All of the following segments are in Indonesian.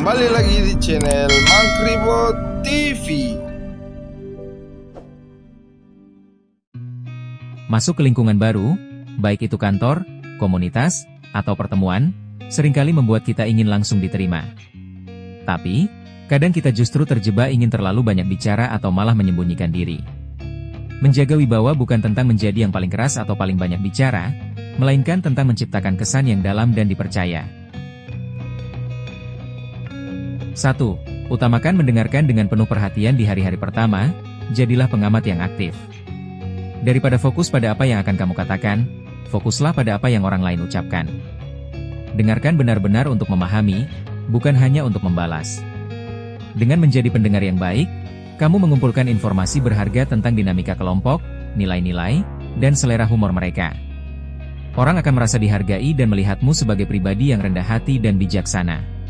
Kembali lagi di channel Mangkribo TV. Masuk ke lingkungan baru, baik itu kantor, komunitas, atau pertemuan, seringkali membuat kita ingin langsung diterima. Tapi, kadang kita justru terjebak ingin terlalu banyak bicara atau malah menyembunyikan diri. Menjaga wibawa bukan tentang menjadi yang paling keras atau paling banyak bicara, melainkan tentang menciptakan kesan yang dalam dan dipercaya. 1. Utamakan mendengarkan dengan penuh perhatian di hari-hari pertama, jadilah pengamat yang aktif. Daripada fokus pada apa yang akan kamu katakan, fokuslah pada apa yang orang lain ucapkan. Dengarkan benar-benar untuk memahami, bukan hanya untuk membalas. Dengan menjadi pendengar yang baik, kamu mengumpulkan informasi berharga tentang dinamika kelompok, nilai-nilai, dan selera humor mereka. Orang akan merasa dihargai dan melihatmu sebagai pribadi yang rendah hati dan bijaksana.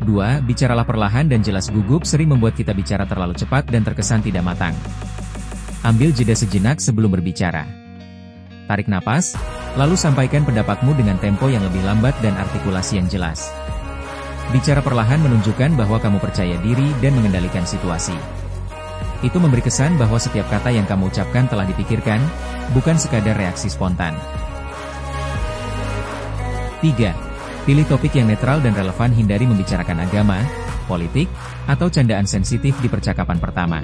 2. Bicaralah perlahan dan jelas. Gugup sering membuat kita bicara terlalu cepat dan terkesan tidak matang. Ambil jeda sejenak sebelum berbicara. Tarik napas, lalu sampaikan pendapatmu dengan tempo yang lebih lambat dan artikulasi yang jelas. Bicara perlahan menunjukkan bahwa kamu percaya diri dan mengendalikan situasi. Itu memberi kesan bahwa setiap kata yang kamu ucapkan telah dipikirkan, bukan sekadar reaksi spontan. 3. Pilih topik yang netral dan relevan. Hindari membicarakan agama, politik, atau candaan sensitif di percakapan pertama.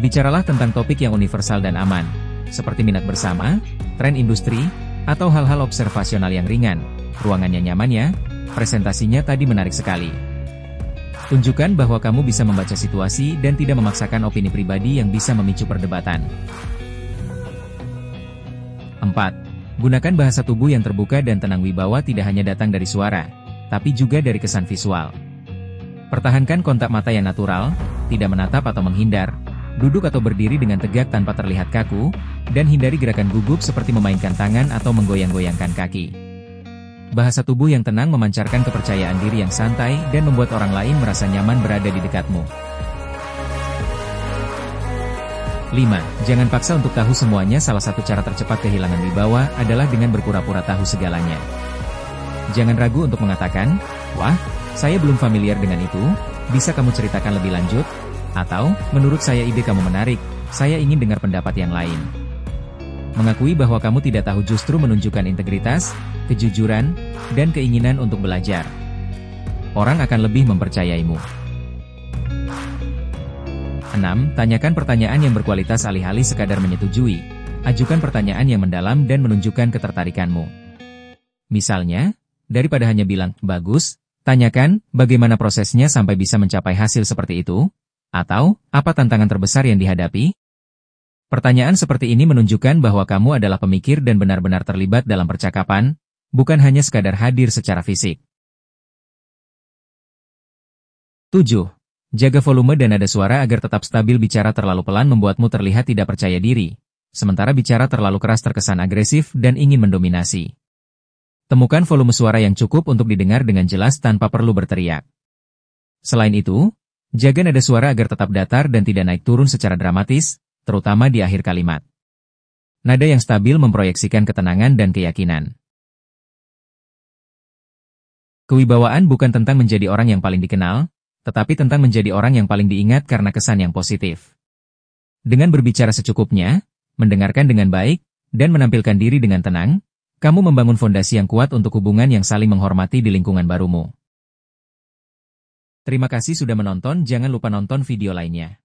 Bicaralah tentang topik yang universal dan aman, seperti minat bersama, tren industri, atau hal-hal observasional yang ringan. Ruangannya nyaman ya, presentasinya tadi menarik sekali. Tunjukkan bahwa kamu bisa membaca situasi dan tidak memaksakan opini pribadi yang bisa memicu perdebatan. 4. Gunakan bahasa tubuh yang terbuka dan tenang. Wibawa tidak hanya datang dari suara, tapi juga dari kesan visual. Pertahankan kontak mata yang natural, tidak menatap atau menghindar, duduk atau berdiri dengan tegak tanpa terlihat kaku, dan hindari gerakan gugup seperti memainkan tangan atau menggoyang-goyangkan kaki. Bahasa tubuh yang tenang memancarkan kepercayaan diri yang santai dan membuat orang lain merasa nyaman berada di dekatmu. 5. Jangan paksa untuk tahu semuanya. Salah satu cara tercepat kehilangan wibawa adalah dengan berpura-pura tahu segalanya. Jangan ragu untuk mengatakan, "Wah, saya belum familiar dengan itu, bisa kamu ceritakan lebih lanjut?" Atau, "Menurut saya ide kamu menarik, saya ingin dengar pendapat yang lain." Mengakui bahwa kamu tidak tahu justru menunjukkan integritas, kejujuran, dan keinginan untuk belajar. Orang akan lebih mempercayaimu. 6. Tanyakan pertanyaan yang berkualitas alih-alih sekadar menyetujui. Ajukan pertanyaan yang mendalam dan menunjukkan ketertarikanmu. Misalnya, daripada hanya bilang, "Bagus," tanyakan, bagaimana prosesnya sampai bisa mencapai hasil seperti itu? Atau, apa tantangan terbesar yang dihadapi? Pertanyaan seperti ini menunjukkan bahwa kamu adalah pemikir dan benar-benar terlibat dalam percakapan, bukan hanya sekadar hadir secara fisik. 7. Jaga volume dan nada suara agar tetap stabil. Bicara terlalu pelan membuatmu terlihat tidak percaya diri, sementara bicara terlalu keras terkesan agresif dan ingin mendominasi. Temukan volume suara yang cukup untuk didengar dengan jelas tanpa perlu berteriak. Selain itu, jaga nada suara agar tetap datar dan tidak naik turun secara dramatis, terutama di akhir kalimat. Nada yang stabil memproyeksikan ketenangan dan keyakinan. Kewibawaan bukan tentang menjadi orang yang paling dikenal, tetapi tentang menjadi orang yang paling diingat karena kesan yang positif. Dengan berbicara secukupnya, mendengarkan dengan baik, dan menampilkan diri dengan tenang, kamu membangun fondasi yang kuat untuk hubungan yang saling menghormati di lingkungan barumu. Terima kasih sudah menonton. Jangan lupa nonton video lainnya.